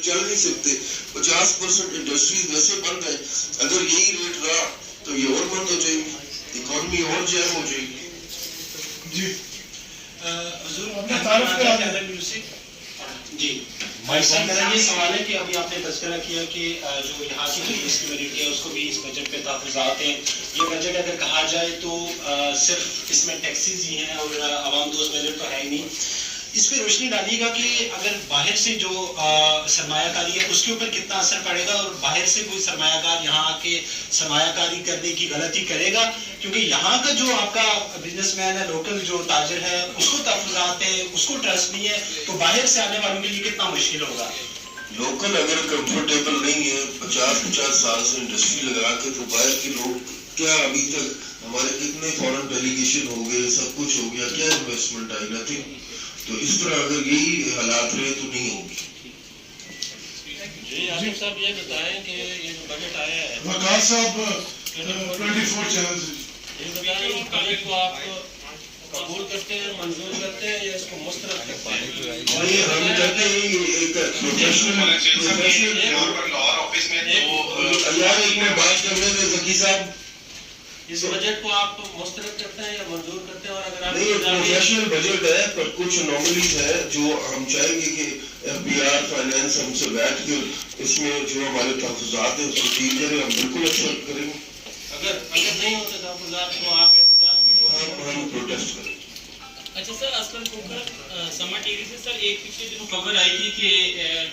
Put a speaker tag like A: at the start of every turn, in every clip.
A: چل نہیں سکتے. 50% انڈسٹریز ویسے بند ہیں. اگر یہی ریٹ رہا تو یہ اور بند ہو جائے گی, اکانومی اور جیم ہو جائے گی.
B: جی
C: جی سر, میرا یہ سوال ہے کہ ابھی آپ نے تذکرہ کیا کہ جو یہاں کی بزنس کمیونٹی ہے اس کو بھی اس بجٹ پہ تحفظات ہیں. یہ بجٹ اگر کہا جائے تو صرف اس میں ٹیکسیز ہی ہیں اور عوام دوست بجٹ تو ہے ہی نہیں. اس پہ روشنی ڈالیے گا کہ اگر باہر سے جو سرمایہ کاری ہے اس کے اوپر کتنا اثر پڑے گا, اور باہر سے کوئی سرمایہ کار یہاں آ کے سرمایہ کاری کرنے کی غلطی کرے گا, کیونکہ یہاں کا جو آپ کا بزنس مین ہے, لوکل جو تاجر ہے, اس کو تحفظات ہے, اس کو ٹرسٹ نہیں ہے, تو باہر سے آنے والوں کے لیے کتنا مشکل ہوگا.
A: لوکل اگر کمفرٹیبل نہیں ہے 50 سال سے انڈسٹری لگا کے, تو باہر کے لوگ کیا ابھی تک ہمارے کتنے فورن ڈیلیگیشن ہو گئے, سب کچھ ہو گیا, کیا انویسٹمنٹ آئی نتھنگ. تو اس طرح اگر یہی حالات رہے تو نہیں ہوگی.
D: جی آصف صاحب یہ بتائیں کہ یہ جو بجٹ آیا ہے
B: وقار صاحب 24 چینل سے
D: یہ بتائیں اس بجٹ کو آپ قبول کرتے ہیں, منظور کرتے ہیں یا اس کو مسترد کرتے ہیں؟
A: ہم کہتے ہیں ایک بات کرنے میں ذکی صاحب,
D: اس بجٹ کو آپ مسترد کرتے ہیں یا منظور کرتے ہیں؟ اور اگر آپ
A: نہیں, ایک پروفیشنل بجٹ ہے پر کچھ انوملیز ہے جو ہم چاہیں گے کہ ایف بی آر فائنینس ہم سے بیٹھ کے اس میں جو ہمارے تحفظات ہیں اس کو ٹھیک کریں. ہم بالکل ایکسپٹ کریں گے.
D: اگر نہیں ہوتے تحفظات تو آپ احتجاج کریں؟
A: ہم پروٹیسٹ کریں.
E: اچھا سر, اسلم کوکر سما ٹی وی سے سر, ایک پیچھے جو خبر آئی تھی کہ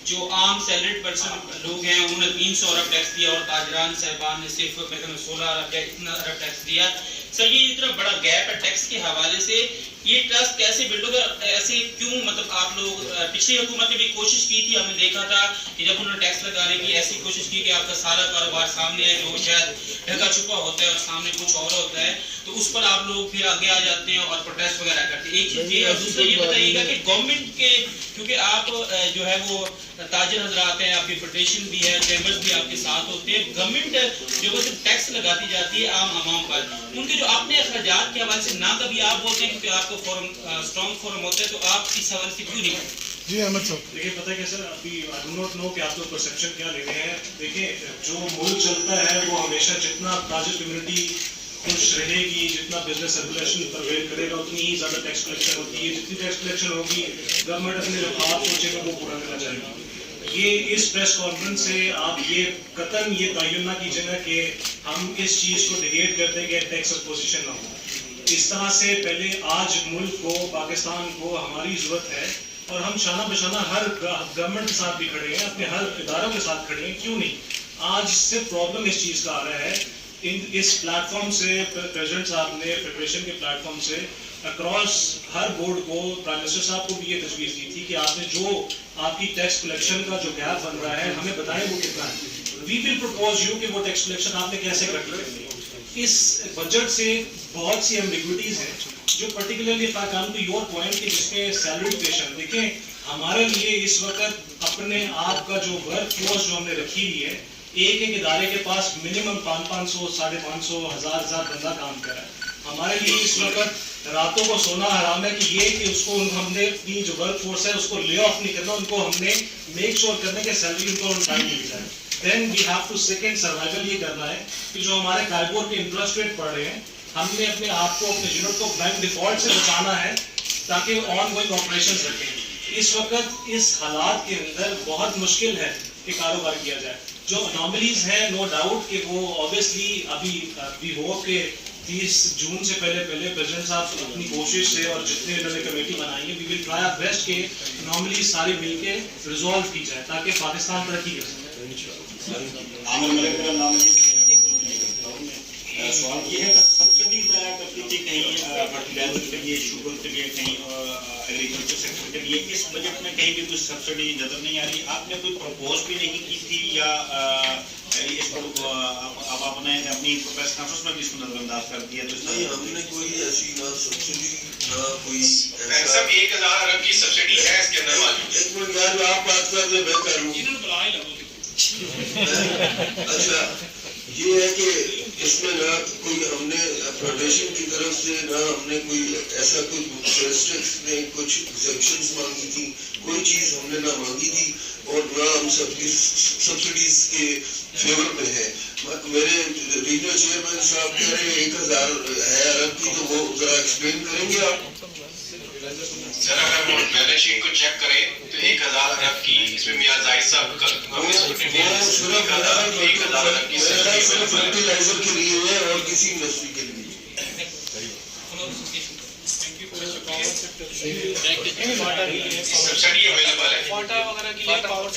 E: جو عام سیلریڈ پرسن لوگ ہیں انہوں نے 300 ارب ٹیکس دیا اور تاجران صاحبان نے صرف 16 ارب ٹیکس دیا. سر یہ اتنا بڑا گیپ ہے ٹیکس کے حوالے سے, یہ ٹرسٹ کیسے بلڈ ہوگا؟ ایسے کیوں, مطلب آپ لوگ پچھلی حکومت نے بھی کوشش کی تھی, ہم نے دیکھا تھا کہ جب انہوں نے ٹیکس لگانے کی ایسی کوشش کی کہ آپ کا سارا کاروبار سامنے ہے, جو شاید ڈھکا چھپا ہوتا ہے اور سامنے کچھ اور ہوتا ہے, تو اس پر آپ لوگ پھر آگے آ جاتے ہیں اور پروٹیسٹ وغیرہ کرتے ہیں. ایک چیز یہ, اور دوسرا یہ بتائیے گا کہ گورنمنٹ کے, کیونکہ آپ جو ہے وہ تاجر حضرات ہیں, آپ کی فیڈریشن بھی ہے, چیمبرز بھی آپ کے ساتھ ہوتے ہیں, گورنمنٹ جو ہے صرف ٹیکس لگاتی جاتی ہے عام عوام پر, ان کے جو اپنے اخراجات کے حوالے سے نہ کبھی آپ بولتے ہیں, کیونکہ آپ کو فورم اسٹرانگ فورم ہوتا ہے, تو آپ اس حوالے سے کیوں نہیں کرتے؟
B: جی احمد صاحب.
C: دیکھیں پتہ کیا سر, ابھی آئی ڈو ناٹ نو کہ آپ لوگ پرسیپشن کیا لے رہے ہیں. دیکھیں جو ملک چلتا ہے وہ ہمیشہ جتنا تاجر کمیونٹی خوش رہے گی, جتنا بزنس سرکولیشن پرویل کرے گا, اتنی ہی زیادہ ٹیکس کلیکشن ہوتی ہے. جتنی ٹیکس کلیکشن ہوگی گورنمنٹ اپنے جو خواب سوچے گا وہ پورا کرنا چاہے گا. یہ اس پریس کانفرنس سے آپ یہ قطعاً یہ تعین نہ کیجیے گا کہ ہم اس چیز کو نگیٹ کر دیں گے ٹیکس اپوزیشن نہ ہو. اس طرح سے پہلے آج ملک کو, پاکستان کو ہماری ضرورت ہے, اور ہم شانہ بشانہ ہر گورنمنٹ کے ساتھ بھی کھڑے ہیں, اپنے ہر اداروں کے ساتھ کھڑے ہیں. کیوں نہیں؟ آج صرف پرابلم اس چیز کا آ رہا ہے اس پلیٹ فارم سے, پریزیڈنٹ صاحب نے فیڈریشن کے پلیٹ فارم سے اکراس ہر بورڈ کو, پرائم منسٹر صاحب کو بھی یہ تجویز دی تھی کہ آپ نے جو آپ کی ٹیکس کلیکشن کا جو گیپ بن رہا ہے ہمیں بتائیں وہ کتنا ہے. وی ول پرپوز یو کہ وہ ٹیکس کلیکشن آپ نے کیسے کرنی ہے. اس بجٹ سے بہت سی ایمبیگوٹیز ہیں جو particularly if I come to your point کہ جس میں سیلری پیشن, دیکھیں ہمارے لیے اس وقت اپنے آپ کا جو ورک فورس جو ہم نے رکھی ہوئی ہے, ایک ایک ادارے کے پاس منیمم 500 550 1000 بندہ کام کر رہا ہے. ہمارے لیے اس وقت راتوں کو سونا حرام ہے کہ یہ کہ اس کو ہم نے اپنی جو ورک فورس ہے اس کو لے آف نہیں کرنا, ان کو ہم نے میک شیور کرنا کہ سیلری ان کو ٹائم مل جائے. Then we have to second survival یہ کرنا ہے کہ جو ہمارے کاربور کے انٹرسٹ ریٹ پڑھ رہے ہیں, ہم نے اپنے آپ کو, اپنے یونٹ کو بینک ڈیفالٹ سے بچانا ہے تاکہ آن گوئنگ آپریشنز رکھیں. اس وقت اس حالات کے اندر بہت مشکل ہے کہ کاروبار کیا جائے. جو انوملیز ہیں نو ڈاؤٹ کہ وہ اوبیسلی ابھی ہو کہ 30 جون سے پہلے پریزیڈنٹ صاحب اپنی کوشش سے اور جتنے انہوں نے کمیٹی بنائی ہے, وی ول ٹرائی آور بیسٹ کہ انوملیز ساری مل کے ریزالو کی جائے تاکہ پاکستان ترقی کر سکے.
F: عامر ملک میرا نام ہے. سوال یہ ہے کہ سبسڈی ضائع کرتی تھی کہیں فرٹیلائزر کے لیے, شوگر کے لیے, کہیں ایگریکلچر سیکٹر کے لیے. اس بجٹ میں کہیں بھی کچھ سبسڈی نظر نہیں آ رہی. آپ نے کوئی پرپوز بھی نہیں کی تھی یا اس کو اب آپ نے اپنی پریس کانفرنس میں بھی اس کو نظر انداز کر دیا؟ تو
A: نہیں, ہم نے کوئی ایسی نہ سبسڈی نہ کوئی
G: سب 1000 ارب کی سبسڈی ہے اس کے اندر.
A: ایک منٹ یار, جو آپ بات کر رہے میں کروں. اچھا یہ ہے کہ اس میں نہ کوئی ہم نے فیڈریشن کی طرف سے نہ ہم نے کوئی ایسا کوئی ڈسٹرکٹس میں کچھ ایگزیپشنز مانگی تھی, کوئی چیز ہم نے نہ مانگی تھی. اور سبسڈیز کے فیور میں ہے. میرے ریجنل چیئرمین صاحب کہہ رہے ہیں 1000 ہے ارب کی, تو وہ ذرا ایکسپلین کریں گے آپ؟
G: سر اگر وہ بیلنس شیٹ کو چیک کریں تو 1000 ارب کی اس میں میاں زاہد صاحب کا
A: فرٹیلائزر کے لیے ہے اور کسی انڈسٹری کے لیے.
G: سبسڈی اویلیبل ہے.
E: وغیرہ کے لیے پاور